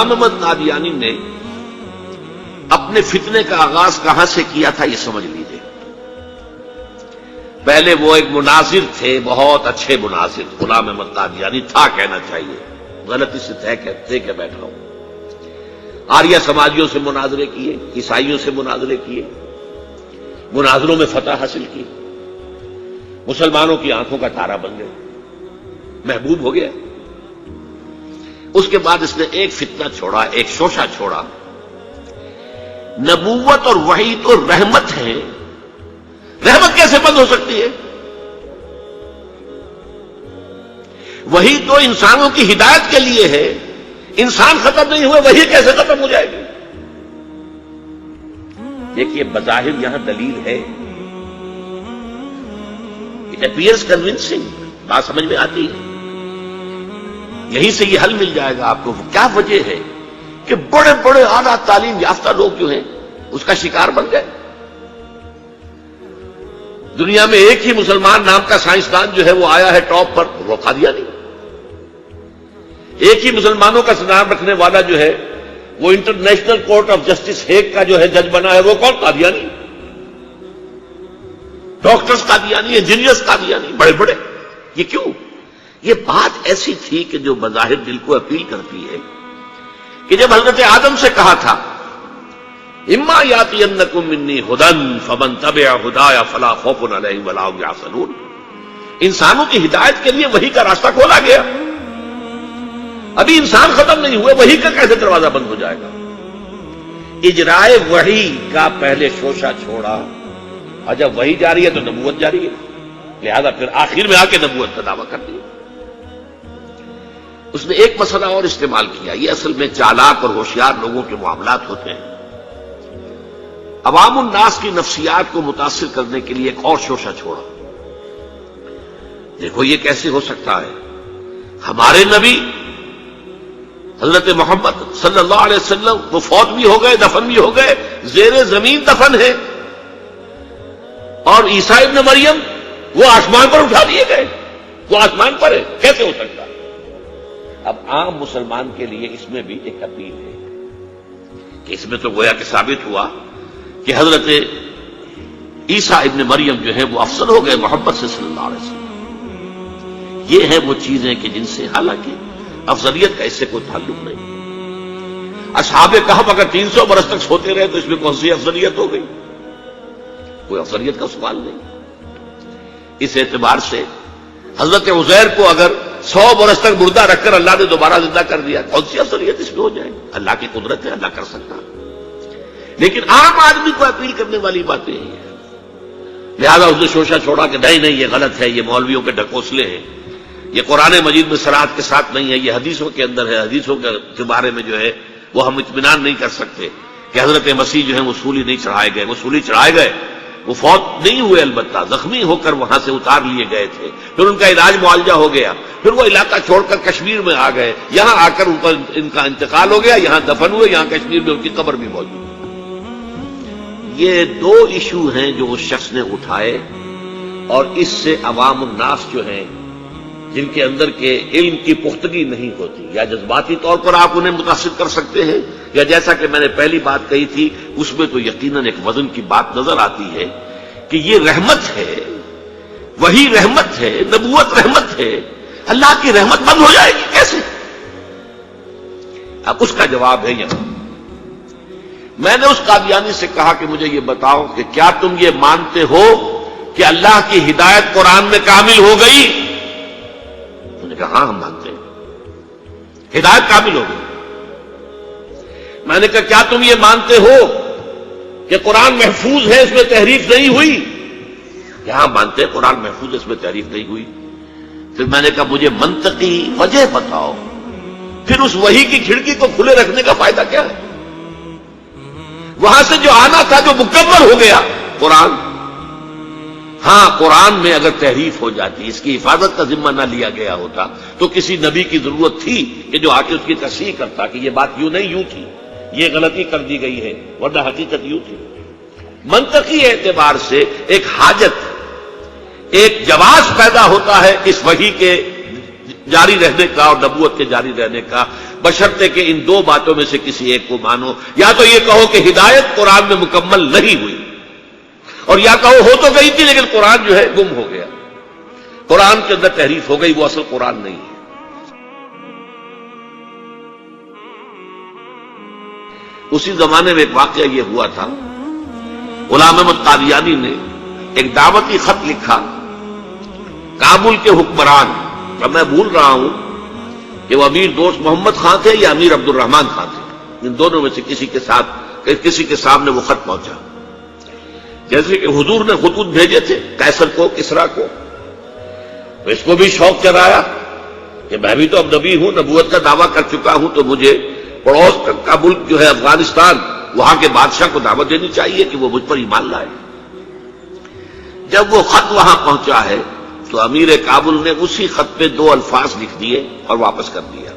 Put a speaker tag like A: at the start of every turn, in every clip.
A: غلام احمد قادیانی نے اپنے فتنے کا آغاز کہاں سے کیا تھا یہ سمجھ لیجیے۔ پہلے وہ ایک مناظر تھے، بہت اچھے مناظر، غلام احمد قادیانی تھا کہنا چاہیے، غلطی سے تھے کہ بیٹھا ہوں۔ آریہ سماجیوں سے مناظرے کیے، عیسائیوں سے مناظرے کیے، مناظروں میں فتح حاصل کی، مسلمانوں کی آنکھوں کا تارا بن گئے، محبوب ہو گیا۔ اس کے بعد اس نے ایک فتنہ چھوڑا، ایک شوشہ چھوڑا، نبوت اور وحی تو رحمت ہے، رحمت کیسے بند ہو سکتی ہے؟ وحی تو انسانوں کی ہدایت کے لیے ہے، انسان ختم نہیں ہوئے وحی کیسے ختم ہو جائے گی؟ دیکھیے بظاہر یہاں دلیل ہے، اٹ اپیئرز کنونسنگ، بات سمجھ میں آتی ہے، یہیں سے یہ حل مل جائے گا آپ کو۔ کیا وجہ ہے کہ بڑے بڑے اعلیٰ تعلیم یافتہ لوگ جو ہیں اس کا شکار بن گئے؟ دنیا میں ایک ہی مسلمان نام کا سائنسدان جو ہے وہ آیا ہے ٹاپ پر، وہ قادیانی۔ ایک ہی مسلمانوں کا نام رکھنے والا جو ہے وہ international court of justice Hague کا جو ہے جج بنا ہے، وہ کون؟ قادیانی۔ ڈاکٹرز قادیانی، انجینئرز قادیانی، بڑے بڑے۔ یہ کیوں؟ یہ بات ایسی تھی کہ جو بظاہر دل کو اپیل کرتی ہے کہ جب حضرت آدم سے کہا تھا اما یاتینکم منی ھدی فمن تبع ھدایا فلا خوف علیہم ولا هم یحزنون، انسانوں کی ہدایت کے لیے وحی کا راستہ کھولا گیا، ابھی انسان ختم نہیں ہوئے، وحی کا کیسے دروازہ بند ہو جائے گا؟ اجرائے وحی کا پہلے شوشہ چھوڑا، اور جب وحی جاری ہے تو نبوت جاری ہے، لہذا پھر آخر میں آ کے نبوت کا دعویٰ کر دیا۔ اس نے ایک مسئلہ اور استعمال کیا، یہ اصل میں چالاک اور ہوشیار لوگوں کے معاملات ہوتے ہیں، عوام الناس کی نفسیات کو متاثر کرنے کے لیے ایک اور شوشہ چھوڑا۔ دیکھو یہ کیسے ہو سکتا ہے، ہمارے نبی حضرت محمد صلی اللہ علیہ وسلم وہ فوت بھی ہو گئے، دفن بھی ہو گئے، زیر زمین دفن ہے، اور عیسیٰ ابن مریم وہ آسمان پر اٹھا لیے گئے، وہ آسمان پر ہے، کیسے ہو سکتا؟ اب عام مسلمان کے لیے اس میں بھی ایک اپیل ہے کہ اس میں تو گویا کہ ثابت ہوا کہ حضرت عیسیٰ ابن مریم جو ہے وہ افضل ہو گئے محمد سے صلی اللہ علیہ وسلم۔ یہ ہے وہ چیزیں کہ جن سے حالانکہ افضلیت کا اس سے کوئی تعلق نہیں۔ اصحاب کہف اگر 300 برس تک سوتے رہے تو اس میں کون سی افضلیت ہو گئی؟ کوئی افضلیت کا سوال نہیں۔ اس اعتبار سے حضرت عزیر کو اگر 100 برس تک مردہ رکھ کر اللہ نے دوبارہ زندہ کر دیا، کون سی افضلیت اس میں ہو جائے؟ اللہ کی قدرت ہے، اللہ کر سکتا۔ لیکن عام آدمی کو اپیل کرنے والی باتیں ہیں، لہذا اس نے شوشہ چھوڑا کہ نہیں یہ غلط ہے، یہ مولویوں کے ڈھکوسلے ہیں، یہ قرآن مجید میں صراحت کے ساتھ نہیں ہے، یہ حدیثوں کے اندر ہے، حدیثوں کے بارے میں جو ہے وہ ہم اطمینان نہیں کر سکتے کہ حضرت مسیح جو ہے وہ سولی نہیں چڑھائے گئے، وہ سولی چڑھائے گئے، وہ فوت نہیں ہوئے، البتہ زخمی ہو کر وہاں سے اتار لیے گئے تھے، پھر ان کا علاج معالجہ ہو گیا، پھر وہ علاقہ چھوڑ کر کشمیر میں آ گئے، یہاں آ کر ان کا انتقال ہو گیا، یہاں دفن ہوئے، یہاں کشمیر میں ان کی قبر بھی موجود ہے۔ یہ دو ایشو ہیں جو اس شخص نے اٹھائے، اور اس سے عوام الناس جو ہیں جن کے اندر کے علم کی پختگی نہیں ہوتی، یا جذباتی طور پر آپ انہیں متاثر کر سکتے ہیں، یا جیسا کہ میں نے پہلی بات کہی تھی اس میں تو یقیناً ایک وزن کی بات نظر آتی ہے کہ یہ رحمت ہے، وہی رحمت ہے، نبوت رحمت ہے، اللہ کی رحمت بند ہو جائے گی کیسے؟ اب اس کا جواب ہے یہاں۔ میں نے اس قادیانی سے کہا کہ مجھے یہ بتاؤ کہ کیا تم یہ مانتے ہو کہ اللہ کی ہدایت قرآن میں کامل ہو گئی؟ انہوں نے کہا ہاں ہم مانتے ہیں، ہدایت کامل ہو گئی۔ میں نے کہا کیا تم یہ مانتے ہو کہ قرآن محفوظ ہے، اس میں تحریف نہیں ہوئی؟ یہاں مانتے ہیں قرآن محفوظ ہے، اس میں تحریف نہیں ہوئی۔ پھر میں نے کہا مجھے منطقی وجہ بتاؤ، پھر اس وحی کی کھڑکی کو کھلے رکھنے کا فائدہ کیا ہے؟ وہاں سے جو آنا تھا جو مکمل ہو گیا قرآن، ہاں قرآن میں اگر تحریف ہو جاتی، اس کی حفاظت کا ذمہ نہ لیا گیا ہوتا تو کسی نبی کی ضرورت تھی کہ جو آ کے اس کی تصحیح کرتا کہ یہ بات یوں نہیں یوں تھی، یہ غلطی کر دی گئی ہے، ورنہ حقیقت یوں تھی۔ منطقی اعتبار سے ایک حاجت، ایک جواز پیدا ہوتا ہے اس وحی کے جاری رہنے کا اور نبوت کے جاری رہنے کا۔ بشرطے کہ ان دو باتوں میں سے کسی ایک کو مانو. یا تو یہ کہو کہ ہدایت قرآن میں مکمل نہیں ہوئی، اور یا کہو ہو تو گئی تھی لیکن قرآن جو ہے گم ہو گیا، قرآن کے اندر تحریف ہو گئی، وہ اصل قرآن نہیں ہے. اسی زمانے میں ایک واقعہ یہ ہوا تھا، غلام احمد قادیانی نے ایک دعوتی خط لکھا کابل کے حکمران، اب میں بھول رہا ہوں کہ وہ امیر دوست محمد خان تھے یا امیر عبد الرحمان خان تھے، ان دونوں میں سے کسی کے سامنے وہ خط پہنچا. جیسے کہ حضور نے خطوط بھیجے تھے قیصر کو، کسریٰ کو، تو اس کو بھی شوق چرایا کہ میں بھی تو اب نبی ہوں، نبوت کا دعویٰ کر چکا ہوں، تو مجھے پڑوس کا ملک جو ہے افغانستان، وہاں کے بادشاہ کو دعوت دینی چاہیے کہ وہ مجھ پر ایمان لائے. جب وہ خط وہاں پہنچا ہے تو امیر کابل نے اسی خط پہ 2 الفاظ لکھ دیے اور واپس کر دیا.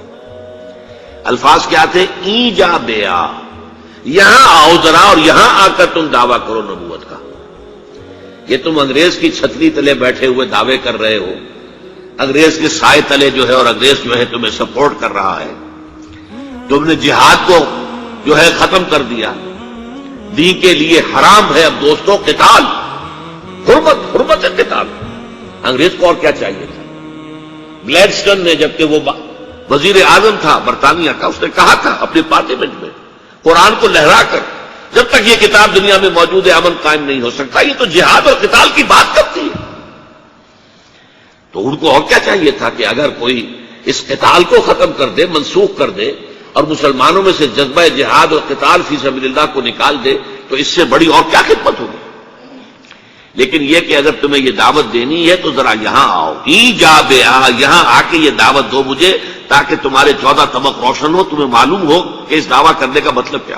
A: الفاظ کیا تھے؟ ایجا بیا، یہاں آؤ ذرا اور یہاں آ کر تم دعویٰ کرو نبوت کا. یہ تم انگریز کی چھتری تلے بیٹھے ہوئے دعوے کر رہے ہو، انگریز کے سائے تلے جو ہے، اور انگریز جو ہے تمہیں سپورٹ کر رہا ہے. تم نے جہاد کو جو ہے ختم کر دیا، دین کے لیے حرام ہے اب دوستوں قتال، حرمت ہے قتال. انگریز کو اور کیا چاہیے تھا؟ گلیڈسٹن نے، جبکہ وہ وزیر اعظم تھا برطانیہ کا، اس نے کہا تھا اپنے پارلیمنٹ میں قرآن کو لہرا کر، جب تک یہ کتاب دنیا میں موجود ہے امن قائم نہیں ہو سکتا. یہ تو جہاد اور قتال کی بات کرتی ہے. تو ان کو اور کیا چاہیے تھا کہ اگر کوئی اس قتال کو ختم کر دے، منسوخ کر دے، اور مسلمانوں میں سے جذبہ جہاد اور قتال فی سبیل اللہ کو نکال دے، تو اس سے بڑی اور کیا خدمت ہوگی. لیکن یہ کہ اگر تمہیں یہ دعوت دینی ہے تو ذرا یہاں آؤ، جا بیا، یہاں آ کے یہ دعوت دو مجھے، تاکہ تمہارے 14 طبق روشن ہو، تمہیں معلوم ہو کہ اس دعویٰ کرنے کا مطلب کیا.